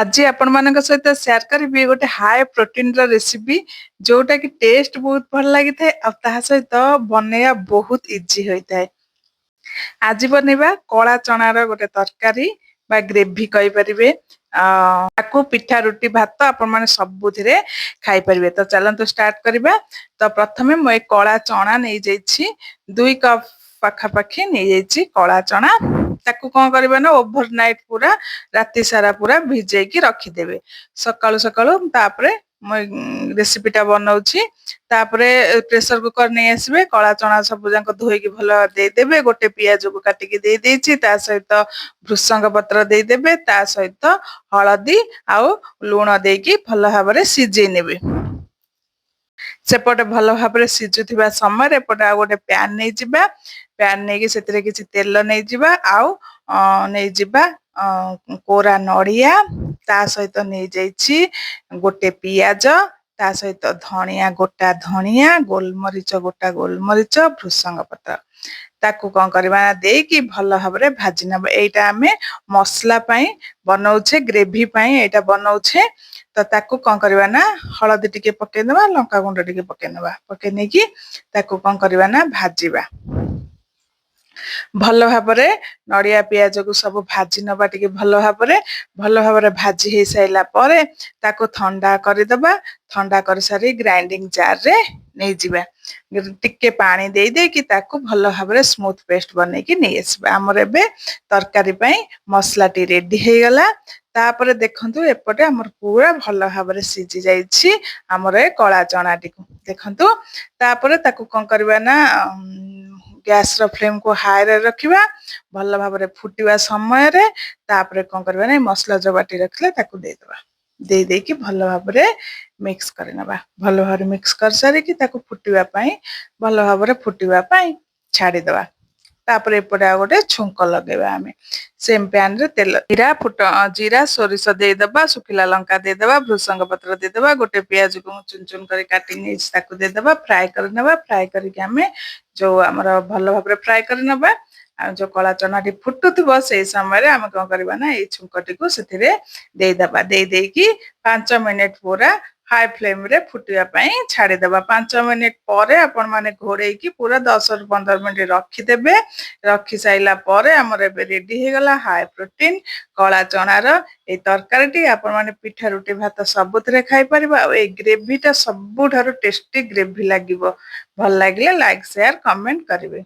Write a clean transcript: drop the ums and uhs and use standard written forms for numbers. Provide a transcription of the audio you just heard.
ଆଜି ଆପଣମାନଙ୍କ ସହିତ ସେୟାର କରିବି ଗୋଟେ ହାଇ ପ୍ରୋଟିନର ରେସିପି ଯୋଉଟା କି ଟେଷ୍ଟ ବହୁତ ଭଲ ଲାଗିଥାଏ ଆଉ ତାହା ସହିତ ବନେଇବା ବହୁତ ଇଜି ହୋଇଥାଏ। ଆଜି ବନେଇବା କଳା ଚଣାର ଗୋଟେ ତରକାରୀ ବା ଗ୍ରେଭି କହିପାରିବେ। ତାକୁ ପିଠା ରୁଟି ଭାତ ଆପଣମାନେ ସବୁଥିରେ ଖାଇପାରିବେ। ତ ଚାଲନ୍ତୁ ଷ୍ଟାର୍ଟ କରିବା। ତ ପ୍ରଥମେ ମୁଁ ଏ କଳା ଚଣା ନେଇଯାଇଛି 2 କପ୍ ପାଖାପାଖି ନେଇଯାଇଛି କଳା ଚଣା। ତାକୁ କଣ କରିବା ନା ଓଭରନାଇଟ୍ ପୁରା ରାତି ସାରା ପୁରା ଭିଜେଇକି ରଖିଦେବେ। ସକାଳୁ ସକାଳୁ ତାପରେ ମୁଁ ରେସିପିଟା ବନଉଛି। ତାପରେ ପ୍ରେସର କୁକର ନେଇ ଆସିବେ, କଳା ଚଣା ସବୁ ଯାକ ଧୋଇକି ଭଲ ଦେଇଦେବେ। ଗୋଟେ ପିଆଜକୁ କାଟିକି ଦେଇଦେଇଛି, ତା ସହିତ ଭୃସଙ୍ଗ ପତ୍ର ଦେଇଦେବେ, ତା ସହିତ ହଳଦୀ ଆଉ ଲୁଣ ଦେଇକି ଭଲ ଭାବରେ ସିଝେଇ ନେବେ। ସେପଟେ ଭଲ ଭାବରେ ସିଝୁଥିବା ସମୟରେ ଏପଟେ ଆଉ ଗୋଟେ ପ୍ୟାନ ନେଇଯିବା। ପ୍ୟାନ ନେଇକି ସେଥିରେ କିଛି ତେଲ ନେଇଯିବା ଆଉ ନେଇଯିବା କୋରା ନଡିଆ, ତା ସହିତ ନେଇଯାଇଛି ଗୋଟେ ପିଆଜ, ତା ସହିତ ଧଣିଆ ଗୋଟା ଧଣିଆ, ଗୋଲମରିଚ ଗୋଟା ଗୋଲମରିଚ, ଭୃସଙ୍ଗ ପତ୍ର। ତାକୁ କଣ କରିବା ନା ଦେଇକି ଭଲ ଭାବରେ ଭାଜି ନେବା। ଏଇଟା ଆମେ ମସଲା ପାଇଁ ବନଉଛେ, ଗ୍ରେଭି ପାଇଁ ଏଇଟା ବନଉଛେ। ତ ତାକୁ କଣ କରିବା ନା ହଳଦୀ ଟିକେ ପକେଇଦବା, ଲଙ୍କାଗୁଣ୍ଡ ଟିକେ ପକେଇଦବା। ପକେଇ ନେଇକି ତାକୁ କଣ କରିବା ନା ଭାଜିବା। ଭଲ ଭାବରେ ନଡିଆ ପିଆଜକୁ ସବୁ ଭାଜି ନବା ଟିକେ ଭଲ ଭାବରେ ଭାଜି ହେଇ ସାରିଲା ପରେ ତାକୁ ଥଣ୍ଡା କରିଦବା। ଥଣ୍ଡା କରିସାରି ଗ୍ରାଇଣ୍ଡିଙ୍ଗ ଜାରରେ ନେଇଯିବା। ଟିକେ ପାଣି ଦେଇକି ତାକୁ ଭଲ ଭାବରେ ସ୍ମୁଥ ପେଷ୍ଟ ବନେଇକି ନେଇ ଆସିବା। ଆମର ଏବେ ତରକାରୀ ପାଇଁ ମସଲାଟି ରେଡି ହେଇଗଲା। ତାପରେ ଦେଖନ୍ତୁ ଏପଟେ ଆମର ପୁରା ଭଲ ଭାବରେ ସିଝି ଯାଇଛି ଆମର ଏ କଳା ଚଣାଟିକୁ ଦେଖନ୍ତୁ। ତାପରେ ତାକୁ କଣ କରିବା ନା ଗ୍ୟାସର ଫ୍ଲେମକୁ ହାଇରେ ରଖିବା। ଭଲ ଭାବରେ ଫୁଟିବା ସମୟରେ ତାପରେ କଣ କରିବା ନା ମସଲା ଯୋଉ ବାଟି ରଖିଲେ ତାକୁ ଦେଇଦବା। ଦେଇକି ଭଲ ଭାବରେ ମିକ୍ସ କରିନେବା। ଭଲ ଭାବରେ ମିକ୍ସ କରିସାରିକି ତାକୁ ଭଲ ଭାବରେ ଫୁଟିବା ପାଇଁ ଛାଡିଦବା। ତାପରେ ଏପଟେ ଆଉ ଗୋଟେ ଛୁଙ୍କ ଲଗେଇବା। ଆମେ ସେମ ପ୍ୟାନ ରେ ତେଲ ଜିରା ସୋରିଷ ଦେଇଦବା, ଶୁଖିଲା ଲଙ୍କା ଦେଇଦବା, ଭୃସଙ୍ଗ ପତ୍ର ଦେଇଦବା, ଗୋଟେ ପିଆଜକୁ ମୁଁ ଚୁନ ଚୁନ କରି କାଟି ନେଇଛି ତାକୁ ଦେଇଦବା। ଫ୍ରାଏ କରିନେବା। ଫ୍ରାଏ କରିକି ଆମେ ଯୋଉ ଆମର ଭଲ ଭାବରେ ଫ୍ରାଏ କରିନେବା। ଆଉ ଯୋଉ କଳା ଚନାଟି ଫୁଟୁଥିବ ସେଇ ସମୟରେ ଆମେ କଣ କରିବା ନା ଏଇ ଛୁଙ୍କଟିକୁ ସେଥିରେ ଦେଇଦବା। ଦେଇକି 5 ମିନିଟ ପୁରା ହାଇ ଫ୍ଲେମ ରେ ଫୁଟିବା ପାଇଁ ଛାଡିଦବା। 5 ମିନିଟ ପରେ ଆପଣ ମାନେ ଘୋଡେଇକି ପୁରା 10 ରୁ 15 ମିନିଟ ରଖିଦେବେ। ରଖି ସାରିଲା ପରେ ଆମର ଏବେ ରେଡି ହେଇଗଲା ହାଇ ପ୍ରୋଟିନ କଳା ଚଣାର ଏଇ ତରକାରୀଟି। ଆପଣ ମାନେ ପିଠା ରୁଟି ଭାତ ସବୁଥିରେ ଖାଇପାରିବ। ଆଉ ଏଇ ଗ୍ରେଭିଟା ସବୁଠାରୁ ଟେଷ୍ଟି ଗ୍ରେଭି ଲାଗିବ। ଭଲ ଲାଗିଲେ ଲାଇକ୍ ସେୟାର କମେଣ୍ଟ କରିବେ।